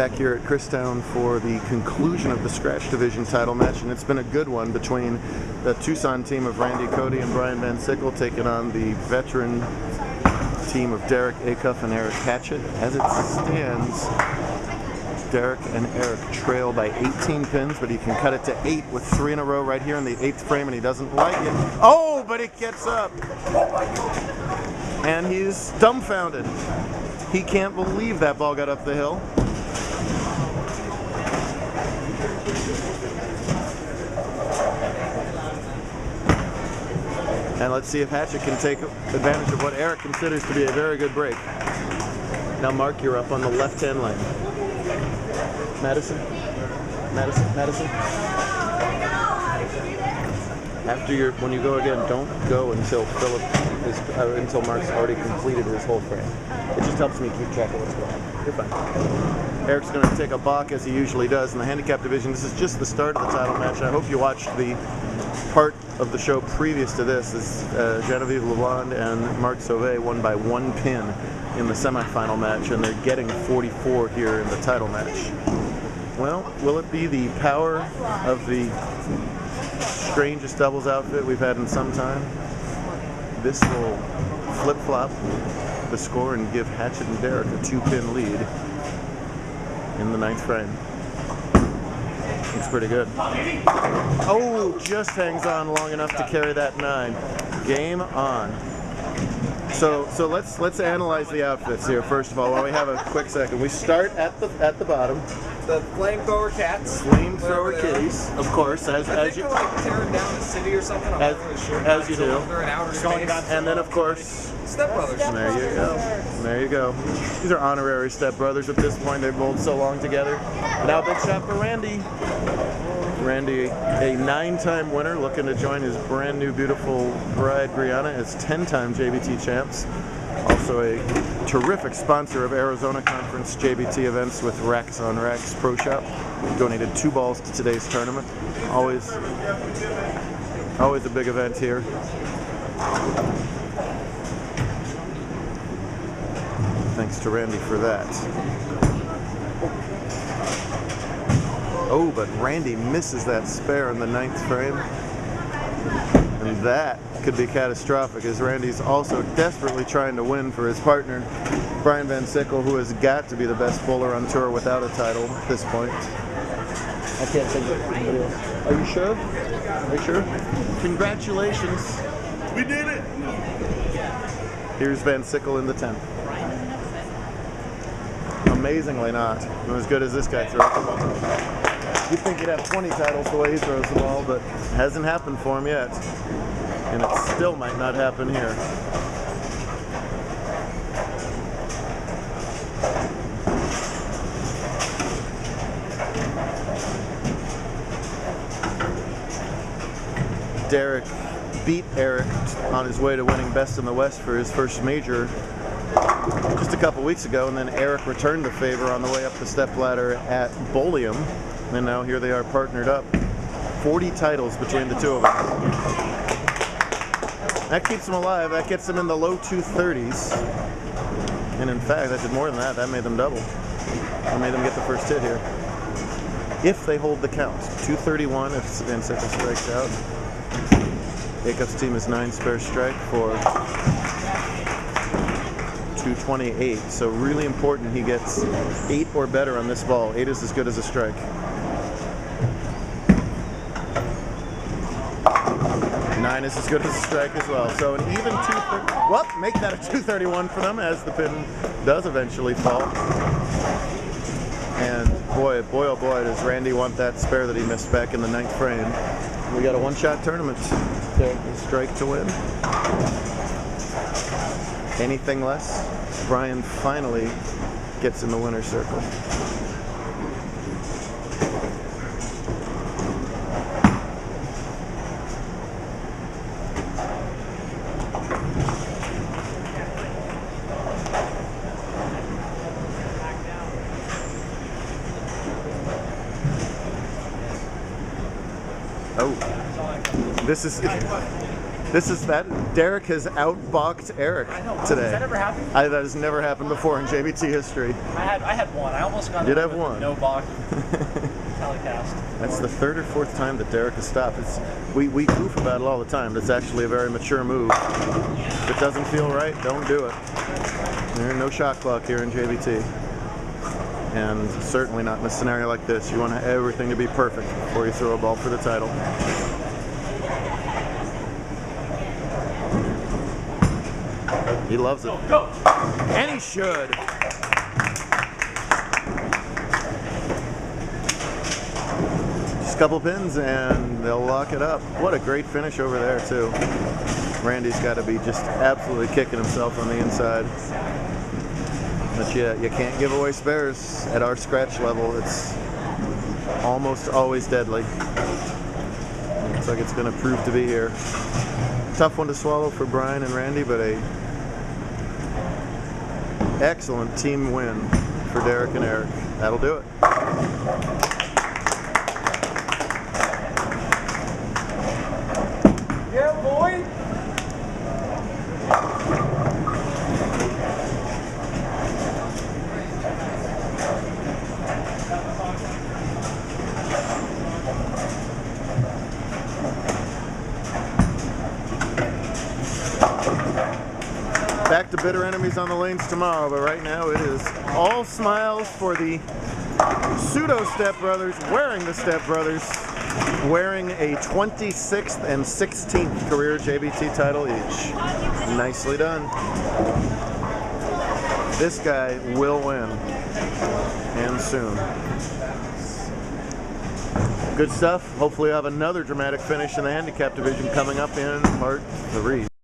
back here at Christown for the conclusion of the Scratch Division title match, and it's been a good one between the Tucson team of Randy Cote and Brian Van Sickle taking on the veteran team of Derek Acuff and Eric Hatchett. As it stands, Derek and Eric trail by 18 pins, but he can cut it to 8 with 3 in a row right here in the 8th frame, and he doesn't like it. Oh, but it gets up. And he's dumbfounded. He can't believe that ball got up the hill. And let's see if Hatchett can take advantage of what Eric considers to be a very good break. Now, Mark, you're up on the left-hand lane. Madison. When you go again, don't go until until Mark's already completed his whole frame. It just helps me keep track of what's going on. You're fine. Eric's going to take a balk as he usually does in the handicap division. This is just the start of the title match. I hope you watched the part of the show previous to this. As Genevieve LaLonde and Mark Sauve won by 1 pin in the semifinal match, and they're getting 44 here in the title match. Well, will it be the power of the strangest doubles outfit we've had in some time? This will flip-flop the score and give Hatchett and Derek a 2-pin lead in the 9th frame. It's pretty good. Oh, just hangs on long enough to carry that 9. Game on. So let's analyze the outfits here first of all while we have a quick second. We start at the bottom. The flamethrower cats. Flamethrower kitties, of course, as you they're like tearing down the city or something. I'm not really sure. As you do. They're in outer space. And then of course, Stepbrothers. There you go. There you go. These are honorary stepbrothers at this point. They've bowled so long together. Now big shot for Randy. Randy, a 9-time winner, looking to join his brand new beautiful bride Brianna as 10-time JBT champs. Also a terrific sponsor of Arizona Conference JBT events with Racks on Racks Pro Shop. Donated 2 balls to today's tournament. Always a big event here. Thanks to Randy for that. Oh, but Randy misses that spare in the 9th frame. And that could be catastrophic, as Randy's also desperately trying to win for his partner, Brian Van Sickle, who has got to be the best bowler on tour without a title at this point. I can't think of anybody else. Are you sure? Are you sure? Congratulations. We did it! Here's Van Sickle in the 10th. Amazingly not. As good as this guy throws the ball. You'd think he'd have 20 titles the way he throws the ball, but it hasn't happened for him yet. And it still might not happen here. Derek beat Eric on his way to winning Best in the West for his first major just a couple weeks ago, and then Eric returned the favor on the way up the stepladder at Bolium, and now here they are partnered up. 40 titles between the two of them. That keeps them alive. That gets them in the low 230s. And in fact, that did more than that. That made them double. That made them get the first hit here. If they hold the count. 231 if Van Sickle strikes out. Acuff's team is 9 spare strike for 228. So really important he gets 8 or better on this ball. 8 is as good as a strike. 9 is as good as a strike as well. So an even 230. Well, make that a 231 for them as the pin does eventually fall. And boy, oh boy, does Randy want that spare that he missed back in the 9th frame. We got a one-shot tournament. A strike to win. Anything less, Brian finally gets in the winner's circle. Oh, this is This is that. Derek has outboxed Eric today. Has that ever happened? That has never happened before in JBT history. I had one. I almost got. Did have one. No box. Telecast. That's the third or fourth time that Derek has stopped. We goof about it all the time. It's actually a very mature move. If it doesn't feel right, don't do it. There's no shot clock here in JBT. And certainly not in a scenario like this. You want everything to be perfect before you throw a ball for the title. He loves it. Go. And he should. Just a couple pins and they'll lock it up. What a great finish over there too. Randy's got to be just absolutely kicking himself on the inside. But yeah, you can't give away spares at our scratch level. It's almost always deadly. Looks like it's going to prove to be here. Tough one to swallow for Brian and Randy, but a excellent team win for Derek and Eric. That'll do it. Yeah, boy. Back to bitter enemies on the lanes tomorrow, but right now it is all smiles for the pseudo stepbrothers, wearing the stepbrothers, wearing a 26th and 16th career JBT title each. Nicely done. This guy will win, and soon. Good stuff. Hopefully we'll have another dramatic finish in the handicap division coming up in part 3.